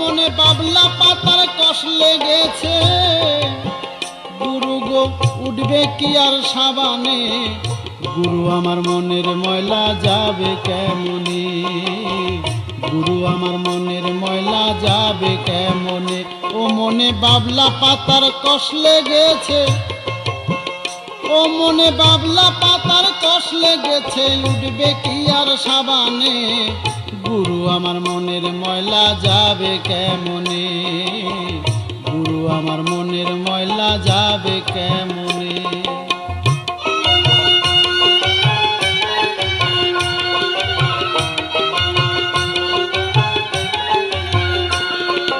মনে বাবলা পাতার কষ লেগেছে, গুরু গো উঠবে কি আর সাবানে, গুরু আমার মনের ময়লা যাবে কেমনে, গুরু আমার মনের ময়লা যাবে কেমনে। ও মনে বাবলা পাতার কষ লেগেছে, ও মনে বাবলা পাতার কষ লেগেছে, উঠবে কি আর সাবানে, গুরু আমার মনের ময়লা যাবে কেমনে, গুরু আমার মনের ময়লা যাবে কেমনে।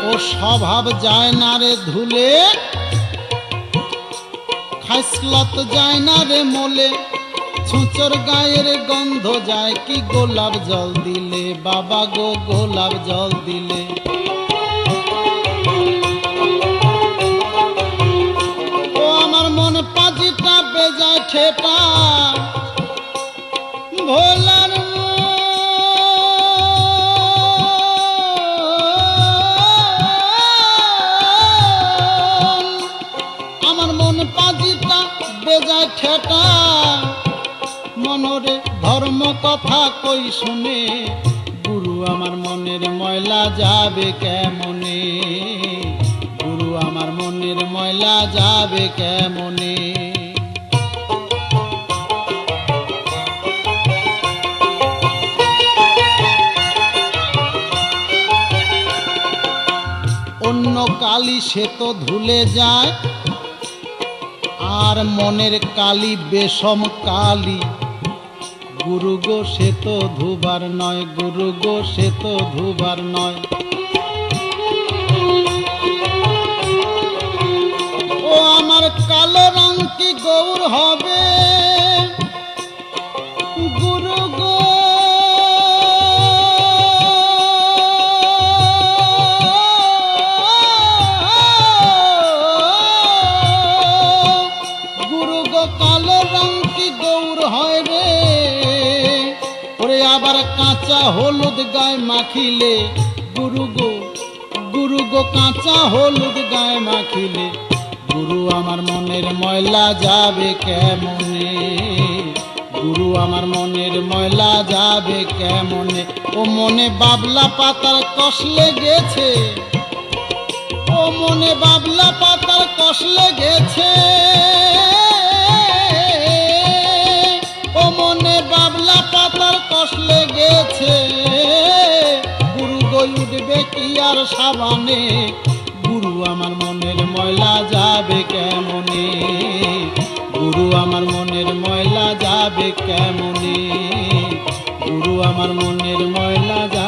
ও স্বভাব যায় না রে ধুলে, খাসলত যায় না রে মোলে, ছুঁচোর গায়ের গন্ধ যায় কি গোলাপ জল দিলে, বাবা গো গোলাপ জল দিলে। ও আমার মন পাজিটা বেজায় ঠেটা, ভোলার আমার মন পাজিটা বেজায় ঠেটা, মনরে ধর্ম কথা কই শুনে, গুরু আমার মনের ময়লা যাবে কেমনে, গুরু আমার মনের ময়লা যাবে কেমনে। অন্য কালি সে তো ধুলে যায়, আর মনের কালি বেশম কালি, গুরু গো সে তো ধুবার নয়, গুরু গো সে তো ধুবার নয়। ও আমার কালো রং কি গৌর হবে, গুরু গো গুরু গো কালো রং কি গৌর হয় রে, ওরে আবার কাঁচা হলুদ গায়ে মাখিলে, গুরু গো কাঁচা হলুদ গায়ে মাখিলে, গুরু আমার মনের ময়লা যাবে কেমনে, গুরু আমার মনের ময়লা যাবে কেমনে। ও মনে বাবলা পাতার কষ লেগেছে, ও মনে বাবলা পাতার কষ লেগেছে, ও মনে বাবলা পাতার কষ লেগেছে, গুরু গো উঠবে কি আর সাবানে, গুরু আমার মনের ময়লা যাবে কেমনে, গুরু আমার মনের ময়লা যাবে কেমনে, গুরু আমার মনের ময়লা যাবে।